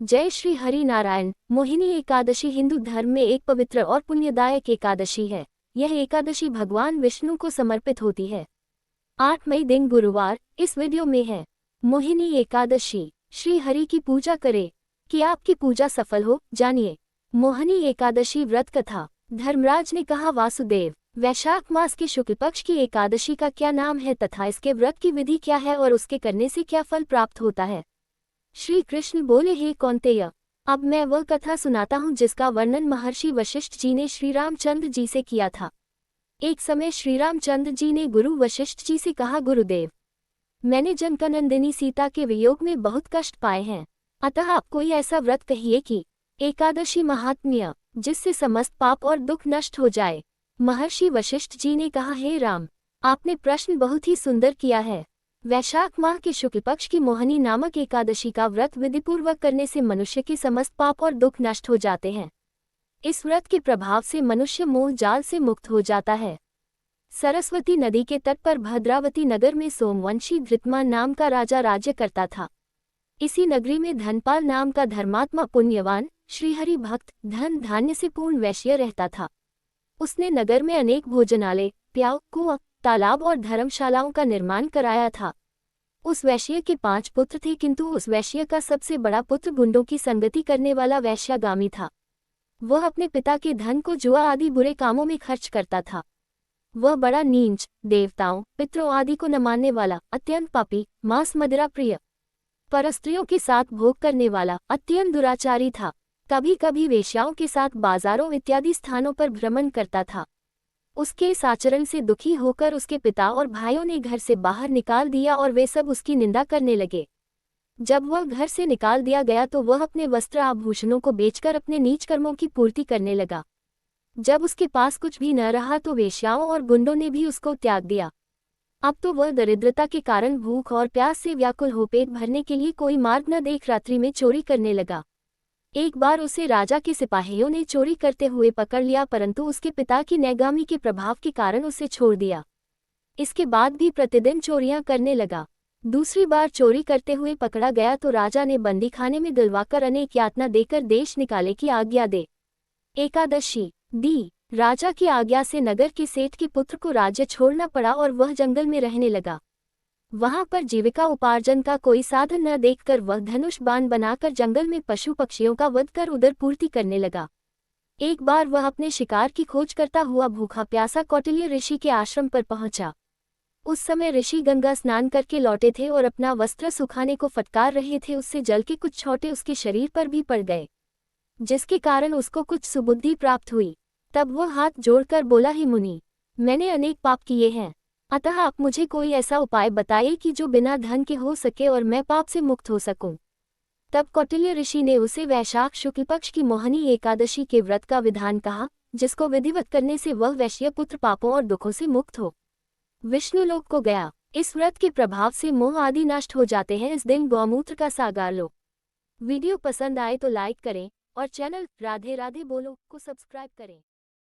जय श्री हरि नारायण। मोहिनी एकादशी हिंदू धर्म में एक पवित्र और पुण्यदायक एकादशी है। यह एकादशी भगवान विष्णु को समर्पित होती है। 8 मई दिन गुरुवार इस वीडियो में है मोहिनी एकादशी। श्री हरि की पूजा करें कि आपकी पूजा सफल हो, जानिए मोहिनी एकादशी व्रत कथा। धर्मराज ने कहा, वासुदेव, वैशाख मास के शुक्ल पक्ष की एकादशी का क्या नाम है तथा इसके व्रत की विधि क्या है और उसके करने से क्या फल प्राप्त होता है। श्री कृष्ण बोले, हे कौन्तेय, अब मैं वह कथा सुनाता हूँ जिसका वर्णन महर्षि वशिष्ठ जी ने श्री रामचंद्र जी से किया था। एक समय श्री रामचंद्र जी ने गुरु वशिष्ठ जी से कहा, गुरुदेव, मैंने जनकनंदिनी सीता के वियोग में बहुत कष्ट पाए हैं, अतः आप कोई ऐसा व्रत कहिए कि एकादशी महात्म्य जिससे समस्त पाप और दुख नष्ट हो जाए। महर्षि वशिष्ठ जी ने कहा, हे राम, आपने प्रश्न बहुत ही सुंदर किया है। वैशाख माह के शुक्ल पक्ष की मोहिनी नामक एकादशी का व्रत विधिपूर्वक करने से मनुष्य के समस्त पाप और दुख नष्ट हो जाते हैं। इस व्रत के प्रभाव से मनुष्य मोह जाल से मुक्त हो जाता है। सरस्वती नदी के तट पर भद्रावती नगर में सोमवंशी धृतमान नाम का राजा राज्य करता था। इसी नगरी में धनपाल नाम का धर्मात्मा पुण्यवान श्रीहरि भक्त धन धान्य से पूर्ण वैश्य रहता था। उसने नगर में अनेक भोजनालय, प्याऊ, कुआं, तालाब और धर्मशालाओं का निर्माण कराया था। उस वैश्य के 5 पुत्र थे, किंतु उस वैश्य का सबसे बड़ा पुत्र गुंडों की संगति करने वाला वैश्यागामी था। वह अपने पिता के धन को जुआ आदि बुरे कामों में खर्च करता था। वह बड़ा नीच, देवताओं, पितरों आदि को न मानने वाला, अत्यंत पापी, मांस मदिरा प्रिय, परस्त्रियों के साथ भोग करने वाला, अत्यंत दुराचारी था। कभी कभी वेश्याओं के साथ बाजारों इत्यादि स्थानों पर भ्रमण करता था। उसके इस आचरण से दुखी होकर उसके पिता और भाइयों ने घर से बाहर निकाल दिया और वे सब उसकी निंदा करने लगे। जब वह घर से निकाल दिया गया तो वह अपने वस्त्र आभूषणों को बेचकर अपने नीच कर्मों की पूर्ति करने लगा। जब उसके पास कुछ भी न रहा तो वेश्याओं और गुंडों ने भी उसको त्याग दिया। अब तो वह दरिद्रता के कारण भूख और प्यास से व्याकुल हो पेट भरने के लिए कोई मार्ग न देख रात्रि में चोरी करने लगा। एक बार उसे राजा के सिपाहियों ने चोरी करते हुए पकड़ लिया, परंतु उसके पिता की नैगामी के प्रभाव के कारण उसे छोड़ दिया। इसके बाद भी प्रतिदिन चोरियां करने लगा। दूसरी बार चोरी करते हुए पकड़ा गया तो राजा ने बंदीखाने में दिलवाकर अनेक यातना देकर देश निकाले की आज्ञा दे। एकादशी दी। राजा की आज्ञा से नगर के सेठ के पुत्र को राज्य छोड़ना पड़ा और वह जंगल में रहने लगा। वहां पर जीविका उपार्जन का कोई साधन न देखकर वह धनुष बाण बनाकर जंगल में पशु पक्षियों का वध कर उदर पूर्ति करने लगा। एक बार वह अपने शिकार की खोज करता हुआ भूखा प्यासा कौटिल्य ऋषि के आश्रम पर पहुंचा। उस समय ऋषि गंगा स्नान करके लौटे थे और अपना वस्त्र सुखाने को फटकार रहे थे। उससे जल के कुछ छोटे उसके शरीर पर भी पड़ गए, जिसके कारण उसको कुछ सुबुद्धि प्राप्त हुई। तब वह हाथ जोड़कर बोला, ही मुनि, मैंने अनेक पाप किए हैं, अतः आप मुझे कोई ऐसा उपाय बताइए कि जो बिना धन के हो सके और मैं पाप से मुक्त हो सकूं। तब कौटिल्य ऋषि ने उसे वैशाख शुक्ल पक्ष की मोहिनी एकादशी के व्रत का विधान कहा, जिसको विधिवत करने से वह वैश्य पुत्र पापों और दुखों से मुक्त हो विष्णु लोक को गया। इस व्रत के प्रभाव से मोह आदि नष्ट हो जाते हैं। इस दिन गौमूत्र का सागार लो। वीडियो पसंद आए तो लाइक करें और चैनल राधे राधे बोलो को सब्सक्राइब करें।